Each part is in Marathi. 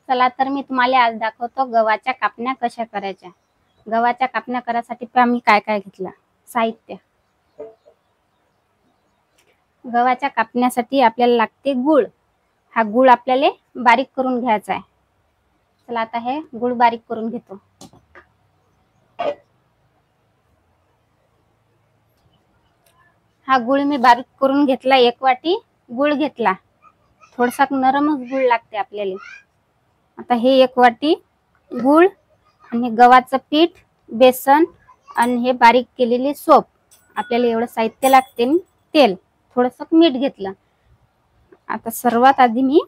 चला तर मी तुम्हाला आज दाखवतो गव्हाच्या कापण्या कशा करायच्या। गव्हाच्या कापण्या करायसाठी मी काय काय घेतलं साहित्य। गव्हाच्या कापण्यासाठी आपल्याला लागते गूळ। हा गूळ आपल्याला बारीक करून घ्यायचा आहे। चला आता हे गूळ बारीक करून घेतो। हा गूळ मी बारीक करून घेतला। 1 वाटी गूळ घेतला। थोडासा नरमच गूळ लागते आपल्याला। आता हे 1 वाटी गूळ आणि गव्हाचं पीठ, बेसन आणि हे बारीक केलेली सोप, आपल्याला एवढं साहित्य लागते। तेल, थोडंसं मीठ घेतलं। आता सर्वात आधी मी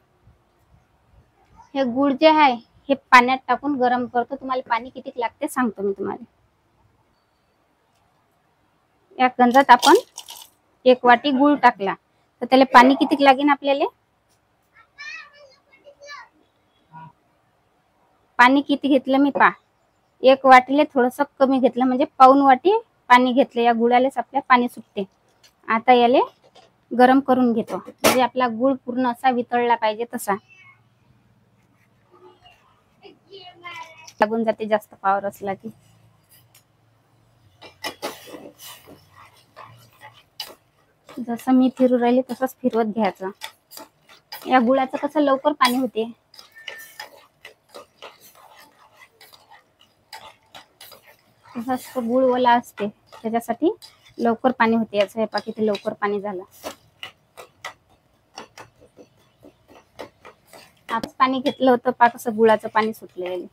हे गूळ जे आहे हे पाण्यात टाकून गरम करतो। तुम्हाला पाणी किती लागते सांगतो मी तुम्हाला। या गंजात आपण 1 वाटी गूळ टाकला तर त्याला पाणी किती लागेल आपल्याला। पाणी किती घेतलं मी 1 वाटीले थोडंसं कमी घेतलं, म्हणजे पाऊण वाटी पाणी घेतलं। या गुळालाच आपल्या पाणी सुटते। आता याले गरम करून घेतो, म्हणजे आपला गूळ पूर्ण असा वितळला पाहिजे तसा। लागून जाते जास्त पावर असला की। जसं मी फिरू राहिली तसंच फिरवत घ्यायचं। या गुळाचं कसं लवकर पाणी होते। तसं गुळ ओला असते त्याच्यासाठी लवकर पाणी होते। याचं हे किती लवकर पाणी झालं। आज पाणी घेतलं होतं कसं गुळाचं पाणी सुटलं।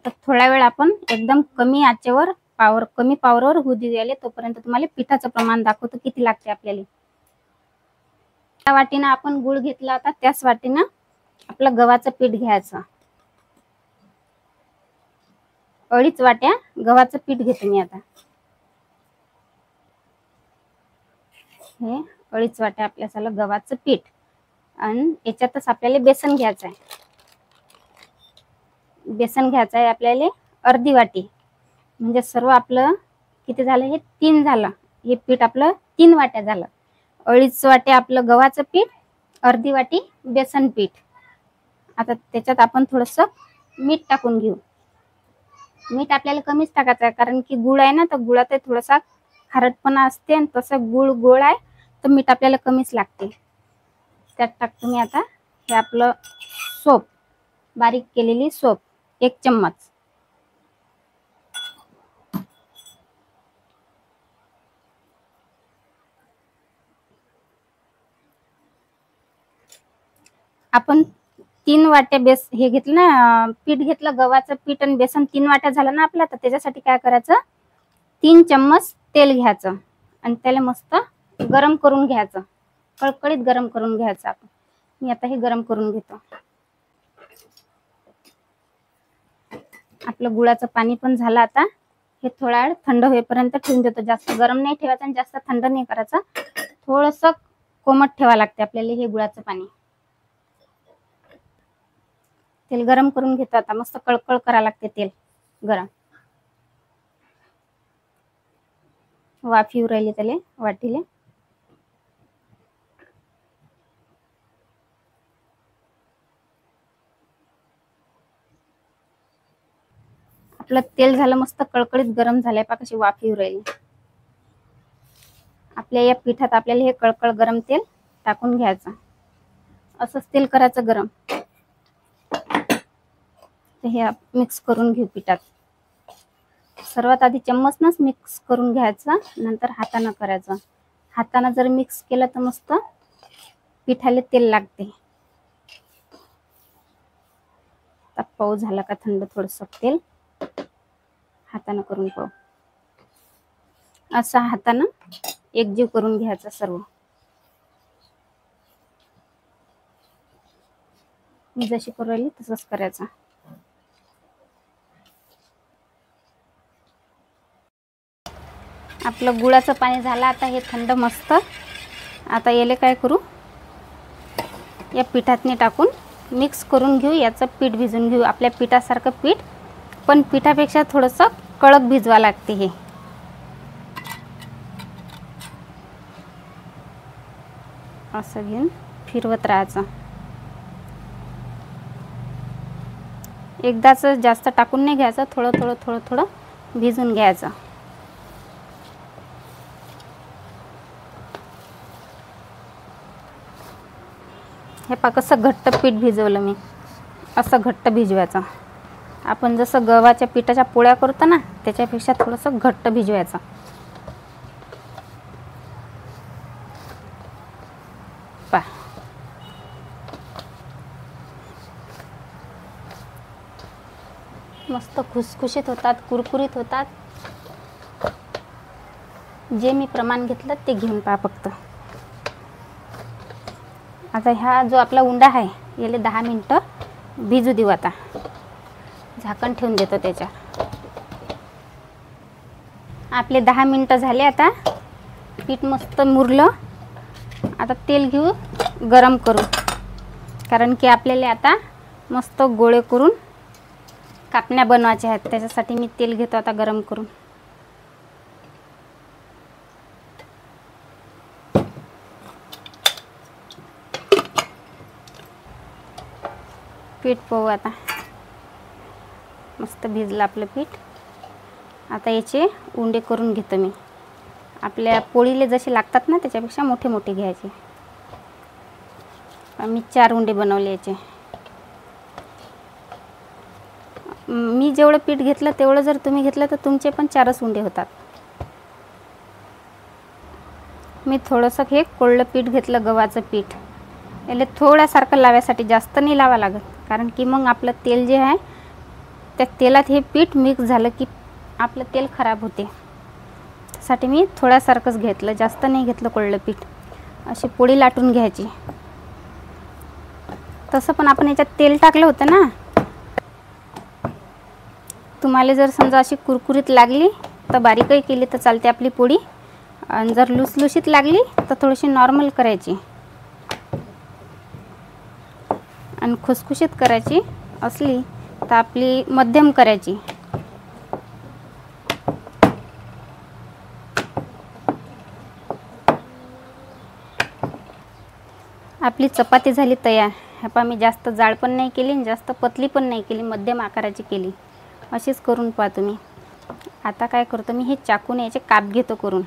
तर थोडा वेळ आपण एकदम कमी आचेवर कमी पावरवर होऊ द्यायला। तोपर्यंत तुम्हाला पिठाचं प्रमाण दाखवतो किती लागते आपल्याला। त्या वाटीनं आपण गूळ घेतला होता त्याच वाटीनं आपलं गव्हाचं पीठ घ्यायचं। 2.5 वाट्या गव्हाचं पीठ घेते मी आता। हे 2.5 वाट्या आपल्या झालं गव्हाचं पीठ आणि याच्यातच आपल्याला बेसन घ्यायचं आहे। बेसन घ्यायचं आहे आपल्याला अर्धी वाटी, म्हणजे सर्व आपलं किती झालं, हे 3 झालं। हे पीठ आपलं 3 वाट्या झालं। 2.5 वाट्या आपलं गव्हाचं पीठ, अर्धी वाटी बेसन पीठ। आता त्याच्यात आपण थोडंसं मीठ टाकून घेऊ। मीठ आपल्याला कमीच टाकायचं आहे, कारण की गूळ आहे ना, तर गुळात थोडासा खारटपणा असते आणि तसं गूळ गोड आहे तर मीठ आपल्याला कमीच लागते। त्यात टाकतो मी आता हे आपलं सोप, बारीक केलेली सोप 1 चम्मच। आपण 3 वाट्या हे घेतलं ना, पीठ घेतलं गव्हाचं पीठ आणि बेसन 3 वाट्या झालं ना आपलं। तर त्याच्यासाठी काय करायचं, 3 चम्मच तेल घ्यायचं आणि त्याला मस्त गरम करून घ्यायचं। कळकळीत गरम करून घ्यायचं आपण। मी आता हे गरम करून घेतो। आपलं गुळाचं पाणी पण झालं। आता हे थोडा वेळ थंड होईपर्यंत ठेवून देतो। जास्त गरम नाही ठेवायचं आणि जास्त थंड नाही करायचं, थोडंसं कोमट ठेवावं लागते आपल्याला हे गुळाचं पाणी। तेल गरम करून घेतो आता, मस्त कळकळ करायला लागते तेल गरम। वाफ येऊ राहिली त्याला वाटीले। आपलं तेल झालं मस्त कळकळीत गरम झालंय। कशी वाफ येऊ राहिली। आपल्या या पिठात आपल्याला हे कळकळ गरम तेल टाकून घ्यायचं। असंच तेल करायचं गरम। हे मिक्स करून घेऊ पिठात। सर्वात आधी चम्मचनंच मिक्स करून घ्यायचं, नंतर हातानं करायचं। हातानं जर मिक्स केलं तर मस्त पिठाला तेल लागते। आता पाहू झालं का थंड थोडंसं तेल, हातानं करून पाहू। असं हातानं एकजीव करून घ्यायचं सर्व। मी जशी करू राहिली तसंच करायचं। आपलं गुळाचं पाणी झालं। आता हे थंड मस्त। आता याले काय करू, या पिठातनी टाकून मिक्स करून घेऊ। याचं पीठ भिजून घेऊ। आपल्या पिठासारखं पीठ, पण पिठापेक्षा थोडंसं कडक भिजवा लागते हे। असं घेऊन फिरवत राहायचं. एकदाच जास्त टाकून नाही घ्यायचं, थोडं भिजून घ्यायचं. हे पहा कसं घट्ट पीठ भिजवलं मी. असं घट्ट भिजवायचं. आपण जसं गव्हाच्या पिठाच्या पोळ्या करतो ना, त्याच्यापेक्षा थोडंसं घट्ट भिजवायचं. पहा मस्त खुसखुशीत होतात, कुरकुरीत होतात. जे मी प्रमाण घेतलं ते घेऊन पहा फक्त. आता हा जो आपला उंडा आहे याला 10 मिनटं भिजू देऊ. आता झाकण ठेवून देतो त्याच्यावर. आपले 10 मिनटं झाले. आता पीठ मस्त मुरलं. आता तेल घेऊ गरम करू, कारण की आपल्याला आता मस्त गोळे करून कापण्या बनवायच्या आहेत. त्याच्यासाठी मी तेल घेतो आता गरम करून. पीठ पाहू आता. मस्त भिजलं आपलं पीठ. आता याचे उंडे करून घेतो मी. आपल्या पोळीले जसे लागतात ना त्याच्यापेक्षा मोठे मोठे घ्यायचे. मी 4 उंडे बनवले याचे. मी जेवढं पीठ घेतलं तेवढं जर तुम्ही घेतलं तर तुमचे पण 4च उंडे होतात. मी थोडंसं हे कोरडं पीठ घेतलं, गव्हाचं पीठ. याला थोड्यासारखं लावायसाठी, जास्त नाही लावा लागत, कारण की मग आपलं तेल जे आहे त्या तेलात हे पीठ मिक्स झालं की आपलं तेल खराब होते. त्यासाठी मी थोड्यासारखंच घेतलं, जास्त नाही घेतलं कोरडं पीठ. अशी पोळी लाटून घ्यायची. तसं पण आपण याच्यात तेल टाकलं होतं ना. तुम्हाला जर समजा अशी कुरकुरीत लागली तर बारीकही केली तर चालते आपली पोळी. आणि जर लुसलुशीत लागली तर थोडीशी नॉर्मल करायची. आणि खुसखुशीत करायची असली तर आपली मध्यम करायची. आपली चपाती झाली तयार. ह्या पहा मी जास्त जाड पण नाही केली आणि जास्त पतली पण नाही केली, मध्यम आकाराची केली. अशीच करून पहा तुम्ही. आता काय करतो मी, हे चाकून याचे काप घेतो करून.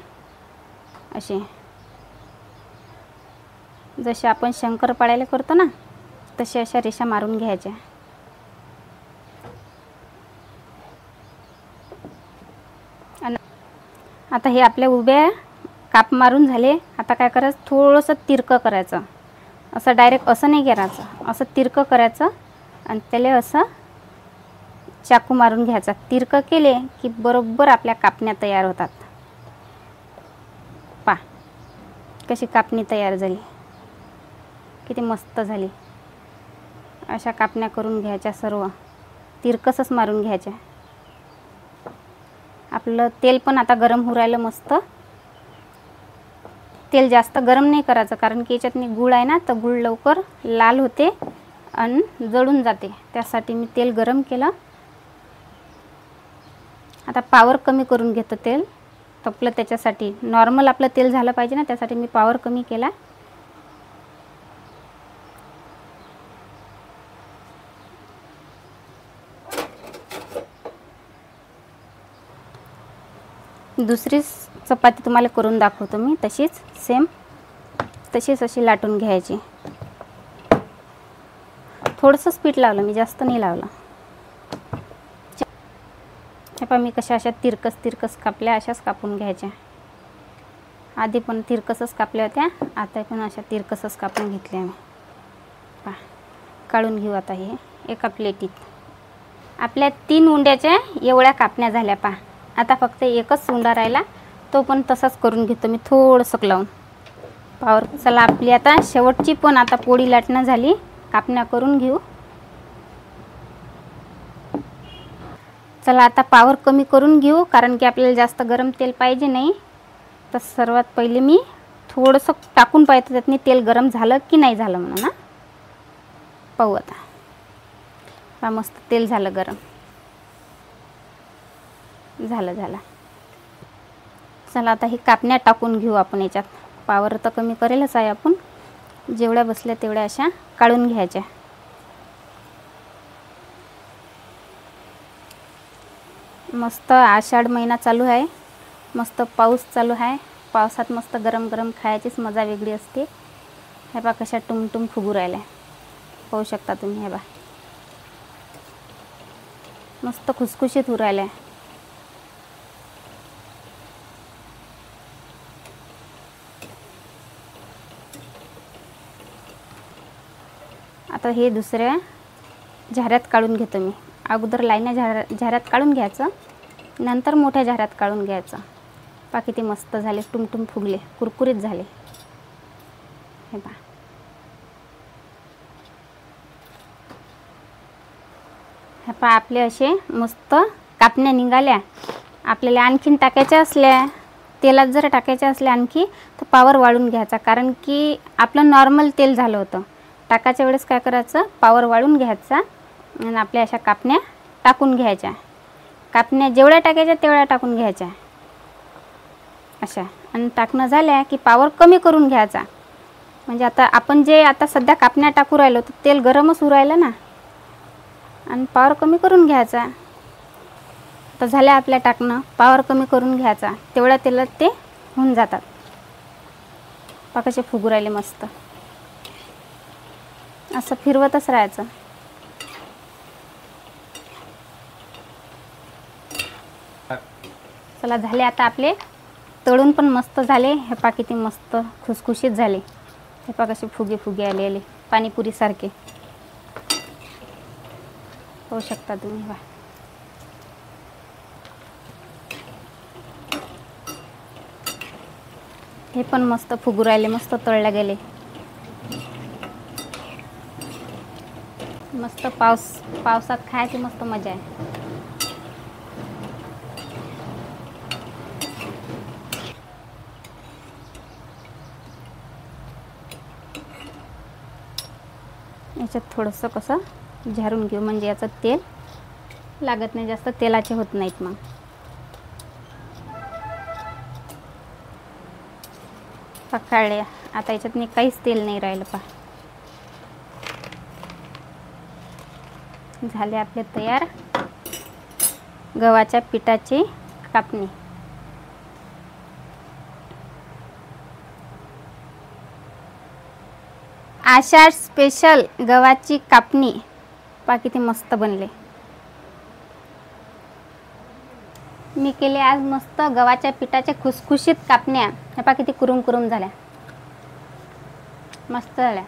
असे जसे आपण शंकरपाळ्याला करतो ना तसे अशा रेषा मारून घ्यायच्या. आणि आता हे आपल्या उभ्या काप मारून झाले. आता काय करायचं, थोडंसं तिरकं करायचं. असं डायरेक्ट असं नाही करायचं, असं तिरकं करायचं आणि त्याला असं चाकू मारून घ्यायचा. तिरकं केले की बरोबर आपल्या कापण्या तयार होतात. पहा कशी कापणी तयार झाली, किती मस्त झाली. अशा कापण्या करून घ्यायच्या, सर्व तिरकसच मारून घ्यायच्या. आपलं तेल पण आता गरम होऊ राहिलं मस्त. तेल जास्त गरम नाही करायचं, कारण की याच्यात गूळ आहे ना, तर गूळ लवकर लाल होते आणि जळून जाते. त्यासाठी मी तेल गरम केलं. आता पावर कमी करून घेतो. तेल तपलं त्याच्यासाठी. नॉर्मल आपलं तेल झालं पाहिजे ना, त्यासाठी मी पावर कमी केला. दुसरी चपाती तुम्हाला करून दाखवतो मी. तशीच सेम तशीच अशी लाटून घ्यायची. थोडंसंच पीठ लावलं मी, जास्त नाही लावलं. हे पहा मी कशा अशा तिरकस कापल्या, अशाच कापून घ्यायच्या. आधी पण तिरकसच कापल्या होत्या, आता पण अशा तिरकसच कापून घेतल्या मी. पहा काढून घेऊ आता हे एका प्लेटीत. आपल्या 3 उंड्याच्या एवढ्या कापण्या झाल्या. पहा आता फक्त एकच उंडा राहिला, तो पण तसाच करून घेतो मी थोडंसं लावून. पावर चला आपली आता शेवटची पण आता पोळी लाटणं झाली. कापण्या करून घेऊ. चला आता पावर कमी करून घेऊ, कारण की आपल्याला जास्त गरम तेल पाहिजे नाही. तर सर्वात पहिले मी थोडंसं टाकून पाहतो त्यातनी तेल गरम झालं की नाही झालं म्हणून. ना पाहू आता. पहा मस्त तेल झालं गरम. झालं. चला आता ही कापण्या टाकून घेऊ आपण याच्यात. पावर तर कमी करेलच आहे आपण. जेवढ्या बसल्या तेवढ्या अशा काढून घ्यायच्या. मस्त आषाढ महिना चालू आहे, मस्त पाऊस चालू आहे. पावसात मस्त गरम गरम खायचीच मजा वेगळी असते. हे बा कशा टुमटुम फुगू राहिल्या, पाहू शकता तुम्ही. हे बा मस्त खुसखुशीत होऊ राहिल्या. आता हे दुसऱ्या झाऱ्यात काढून घेतो मी. अगोदर लाईना झाऱ्यात काढून घ्यायचं, नंतर मोठ्या झाऱ्यात काढून घ्यायचं. पहा किती मस्त झाले, टुमटुम फुगले, कुरकुरीत झाले. हे पहा हे पहा आपले असे मस्त कापण्या निघाल्या. आपल्याला आणखीन टाकायच्या असल्या, तेलात जर टाकायच्या असल्या आणखी, तर पावर वाढून घ्यायचा. कारण की आपलं नॉर्मल तेल झालं होतं. टाकायच्या वेळेस काय करायचं, पावर वाढून घ्यायचा आणि आपल्या अशा कापण्या टाकून घ्यायच्या. कापण्या जेवढ्या टाकायच्या तेवढ्या टाकून घ्यायच्या अशा. आणि टाकणं झाल्या की पावर कमी करून घ्यायचा. म्हणजे आता आपण जे आता सध्या कापण्या टाकू राहिलो तर तेल गरमच होऊ राहिलं ना, आणि पावर कमी करून घ्यायचा. तर झाल्या आपल्या टाकणं, पावर कमी करून घ्यायचा. तेवढ्या तेलात ते होऊन जातात. पहा कसे फुगू राहिले मस्त. असं फिरवतच राहायचं. चला झाले आता आपले तळून पण मस्त झाले. हे पहा किती मस्त खुसखुशीत झाले. हे पहा कसे फुगे फुगे आले पाणीपुरीसारखे, होऊ शकता तुम्ही. पहा हे पण मस्त फुगू राहिले, मस्त तळले गेले. मस्त पावसात खायची मस्त मजा आहे. याच्यात थोडंसं कसं झारून घेऊ, म्हणजे याचं तेल लागत नाही जास्त, तेलाचे होत नाहीत मग. पकाळले आता याच्यात मी काहीच तेल नाही राहिलं. पहा झाले आपले तयार गव्हाच्या पिठाची कापणी. आषाढ स्पेशल गव्हाची कापणी. पहा किती मस्त बनले. मी केले आज मस्त गव्हाच्या पिठाच्या खुसखुशीत कापण्या. हे पहा किती कुरुम कुरुम झाल्या, मस्त झाल्या.